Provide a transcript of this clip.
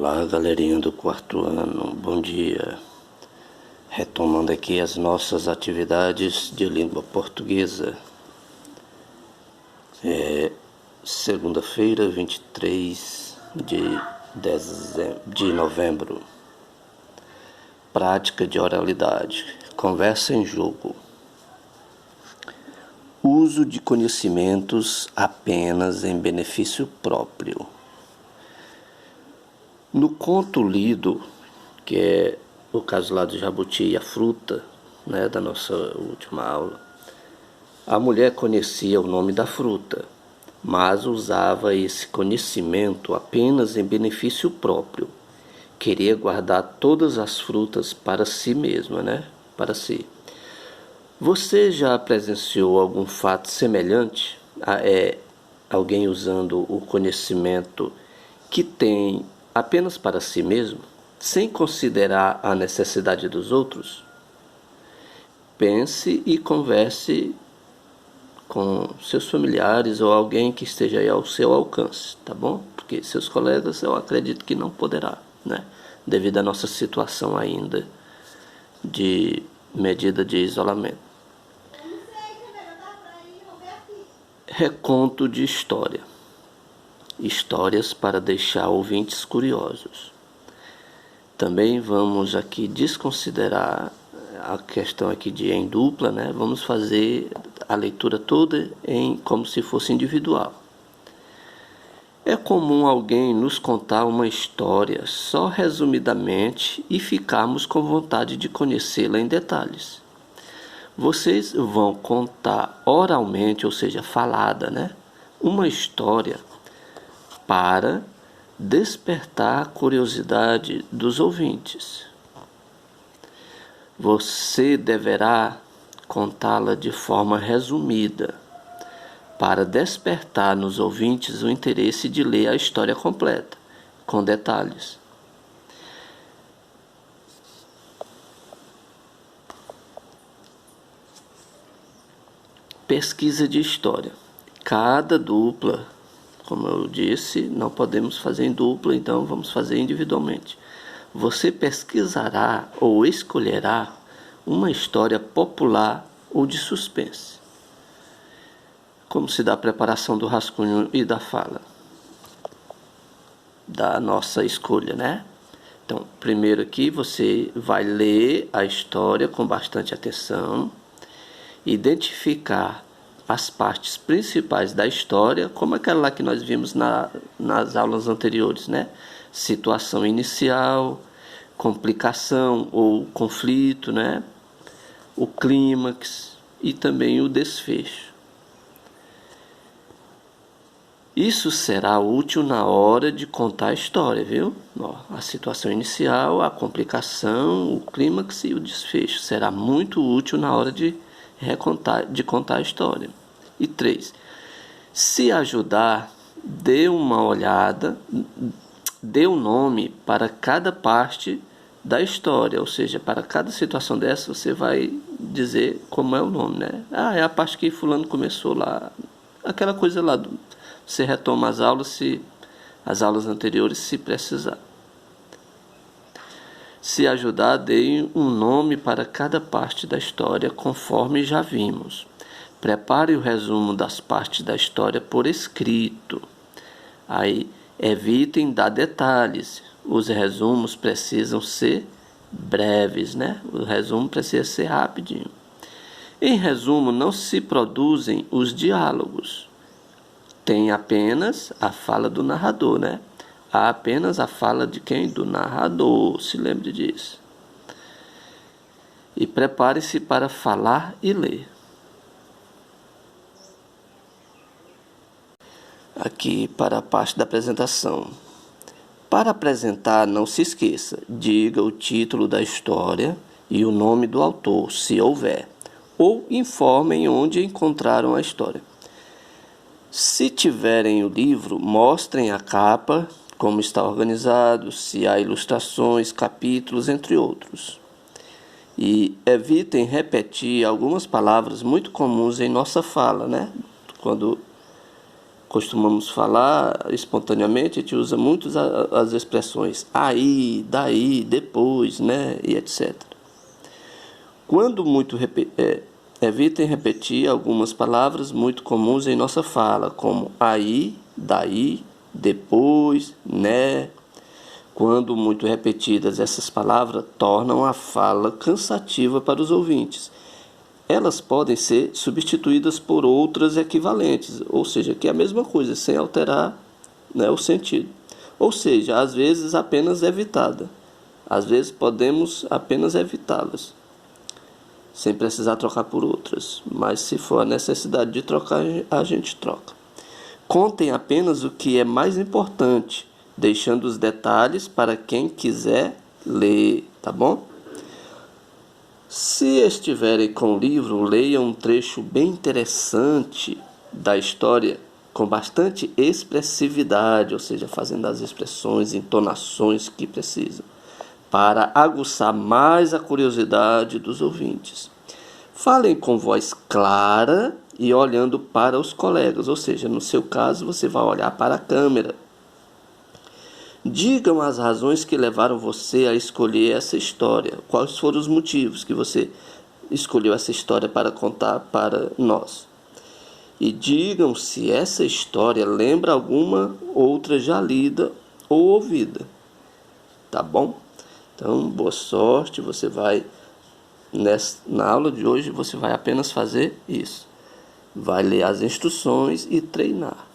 Olá, galerinha do quarto ano, bom dia. Retomando aqui as nossas atividades de língua portuguesa. Segunda-feira, 23 de novembro. Prática de oralidade. Conversa em jogo. Uso de conhecimentos apenas em benefício próprio. No conto lido, que é o caso lá do Jabuti e a fruta, né, da nossa última aula, a mulher conhecia o nome da fruta, mas usava esse conhecimento apenas em benefício próprio. Queria guardar todas as frutas para si mesma, né? Para si. Você já presenciou algum fato semelhante a alguém usando o conhecimento que tem apenas para si mesmo, sem considerar a necessidade dos outros? Pense e converse com seus familiares ou alguém que esteja aí ao seu alcance, tá bom? Porque seus colegas eu acredito que não poderá, né? Devido à nossa situação ainda de medida de isolamento. Reconto de história. Histórias para deixar ouvintes curiosos. Também vamos aqui desconsiderar a questão aqui de em dupla, né? Vamos fazer a leitura toda como se fosse individual. É comum alguém nos contar uma história só resumidamente e ficarmos com vontade de conhecê-la em detalhes. Vocês vão contar oralmente, ou seja, falada, né? Uma história para despertar a curiosidade dos ouvintes. Você deverá contá-la de forma resumida, para despertar nos ouvintes o interesse de ler a história completa, com detalhes. Pesquisa de história. Cada dupla, como eu disse, não podemos fazer em dupla, então vamos fazer individualmente. Você pesquisará ou escolherá uma história popular ou de suspense. Como se dá a preparação do rascunho e da fala, da nossa escolha, né? Então, primeiro aqui você vai ler a história com bastante atenção, identificar as partes principais da história, como aquela lá que nós vimos nas aulas anteriores, né? Situação inicial, complicação ou conflito, né? O clímax e também o desfecho. Isso será útil na hora de contar a história, viu? A situação inicial, a complicação, o clímax e o desfecho será muito útil na hora de contar a história. E 3. Se ajudar, dê uma olhada, dê um nome para cada parte da história, ou seja, para cada situação dessa você vai dizer como é o nome, né? É a parte que fulano começou lá, aquela coisa lá, você retoma as aulas anteriores se precisar. Se ajudar, dê um nome para cada parte da história, conforme já vimos. Prepare o resumo das partes da história por escrito. Aí, evitem dar detalhes. Os resumos precisam ser breves, né? O resumo precisa ser rapidinho. Em resumo, não se produzem os diálogos. Tem apenas a fala do narrador, né? Há apenas a fala de quem? Do narrador, se lembre disso. E prepare-se para falar e ler. Aqui para a parte da apresentação. Para apresentar, não se esqueça, diga o título da história e o nome do autor, se houver, ou informem onde encontraram a história. Se tiverem o livro, mostrem a capa, como está organizado, se há ilustrações, capítulos, entre outros. E evitem repetir algumas palavras muito comuns em nossa fala, né? Quando costumamos falar espontaneamente, a gente usa muito as expressões aí, daí, depois, né, e etc. Quando muito evitem repetir algumas palavras muito comuns em nossa fala, como aí, daí, depois, né. Quando muito repetidas, essas palavras tornam a fala cansativa para os ouvintes. Elas podem ser substituídas por outras equivalentes, ou seja, que é a mesma coisa, sem alterar, né, o sentido. Ou seja, às vezes apenas evitada. Às vezes podemos apenas evitá-las, sem precisar trocar por outras. Mas se for a necessidade de trocar, a gente troca. Contem apenas o que é mais importante, deixando os detalhes para quem quiser ler, tá bom? Se estiverem com o livro, leiam um trecho bem interessante da história, com bastante expressividade, ou seja, fazendo as expressões, entonações que precisam, para aguçar mais a curiosidade dos ouvintes. Falem com voz clara e olhando para os colegas, ou seja, no seu caso, você vai olhar para a câmera. Digam as razões que levaram você a escolher essa história. Quais foram os motivos que você escolheu essa história para contar para nós. E digam se essa história lembra alguma outra já lida ou ouvida. Tá bom? Então, boa sorte. Você vai, na aula de hoje, você vai apenas fazer isso. Vai ler as instruções e treinar.